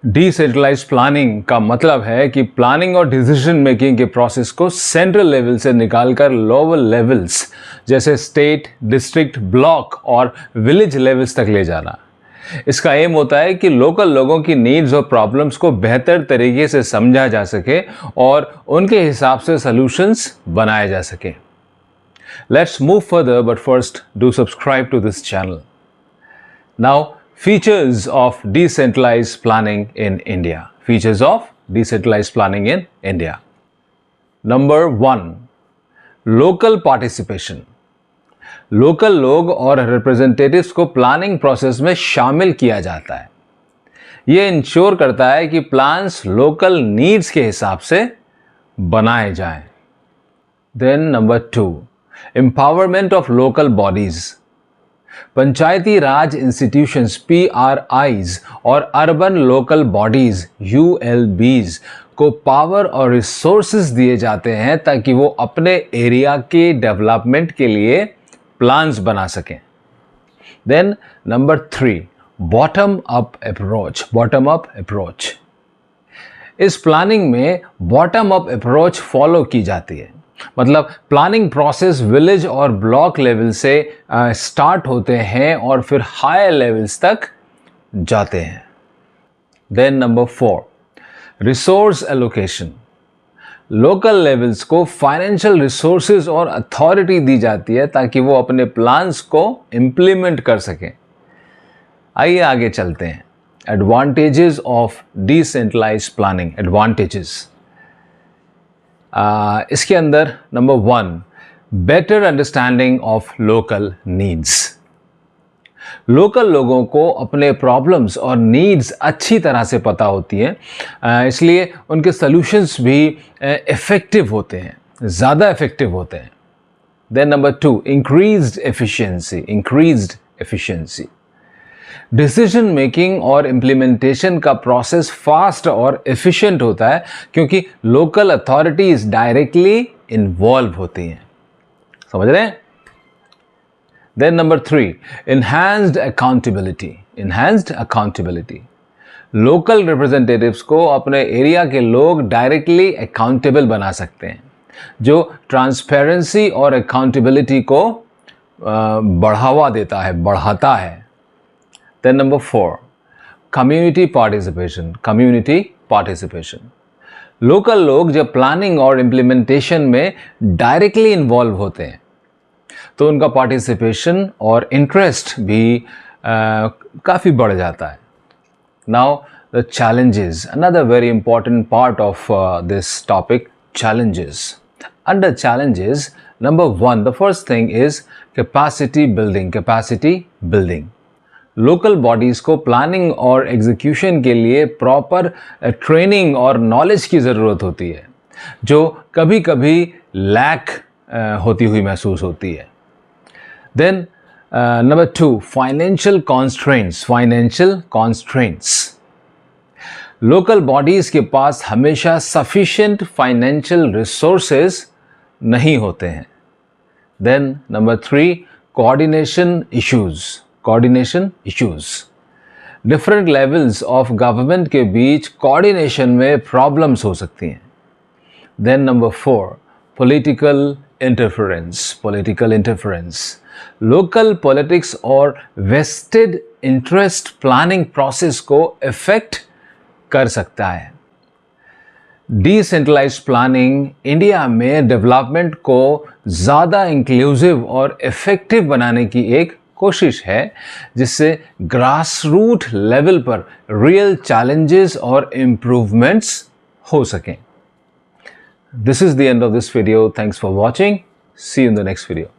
Decentralise planning का मतलब है कि प्लानिंग और डिसीजन मेकिंग के प्रोसेस को सेंट्रल लेवल से निकालकर लोअर लेवल्स जैसे स्टेट, डिस्ट्रिक्ट, ब्लॉक और विलेज लेवल्स तक ले जाना। इसका एम होता है कि लोकल लोगों की नीड्स और प्रॉब्लम्स को बेहतर तरीके से समझा जा सके और उनके हिसाब से सॉल्यूशंस बनाए जा सके। Let's move further, but first do subscribe to this channel. Now, features of decentralized planning in India. Features of decentralized planning in India. Number 1, local participation. Local लोग और रिप्रेजेंटेटिव्स को प्लानिंग प्रोसेस में शामिल किया जाता है। यह इंश्योर करता है कि प्लान्स लोकल नीड्स के हिसाब से बनाए जाएं। Then number 2, empowerment of local bodies. Panchayati Raj institutions PRIs और अर्बन लोकल बॉडीज ULBs को पावर और रिसोर्सेज दिए जाते हैं ताकि वो अपने एरिया के डेवलपमेंट के लिए प्लान्स बना सकें। Then number 3, bottom up approach. Bottom up approach, इस प्लानिंग में बॉटम अप अप्रोच फॉलो की जाती है। मतलब प्लानिंग प्रोसेस विलेज और ब्लॉक लेवल से स्टार्ट होते हैं और फिर हायर लेवल्स तक जाते हैं। Then number 4, resource allocation. Local levels को फाइनेंशियल रिसोर्सेज और अथॉरिटी दी जाती है ताकि वो अपने प्लान्स को इम्प्लीमेंट कर सकें। आइए आगे चलते हैं। Advantages of decentralised planning. Advantages, इसके अंदर number 1, better understanding of local needs. Local लोगों को अपने प्रॉब्लम्स और नीड्स अच्छी तरह से पता होती हैं, इसलिए उनके सॉल्यूशंस भी इफ़ेक्टिव होते हैं, ज़्यादा इफ़ेक्टिव होते हैं। Then number 2, increased efficiency. Increased efficiency, decision making और इम्प्लीमेंटेशन का प्रोसेस फास्ट और एफिशिएंट होता है क्योंकि लोकल अथॉरिटीज डायरेक्टली इन्वॉल्व होती हैं। समझ रहे हैं? Then number 3, enhanced accountability. Enhanced accountability, local representatives को अपने एरिया के लोग डायरेक्टली अकाउंटेबल बना सकते हैं, जो ट्रांसपेरेंसी और अकाउंटेबिलिटी को बढ़ावा देता है, बढ़ाता है। Then number 4, community participation. Community participation, local लोग जब प्लानिंग और इम्प्लीमेंटेशन में डायरेक्टली इन्वॉल्व होते हैं तो उनका पार्टिसिपेशन और इंटरेस्ट भी काफ़ी बढ़ जाता है। Now the challenges, another very important part of this topic, challenges. Under challenges, number 1, the first thing is capacity building. Capacity building. Local bodies को प्लानिंग और एग्जीक्यूशन के लिए प्रॉपर ट्रेनिंग और नॉलेज की ज़रूरत होती है, जो कभी कभी लैक होती हुई महसूस होती है। Then number 2, financial constraints. Financial constraints, local bodies के पास हमेशा सफिशिएंट फाइनेंशियल रिसोर्सेज नहीं होते हैं। Then number 3, coordination issues. Coordination issues, different levels of government के बीच कोऑर्डिनेशन में प्रॉब्लम्स हो सकती हैं। Then number 4, political interference. Political interference, local politics और वेस्टेड इंटरेस्ट प्लानिंग प्रोसेस को इफेक्ट कर सकता है। डिसेंट्रलाइज्ड प्लानिंग इंडिया में डेवलपमेंट को ज़्यादा इंक्लूसिव और इफेक्टिव बनाने की एक कोशिश है, जिससे ग्रास रूट लेवल पर रियल चैलेंजेस और इम्प्रूवमेंट्स हो सकें। This is the end of this video. Thanks for watching. See you in the next video.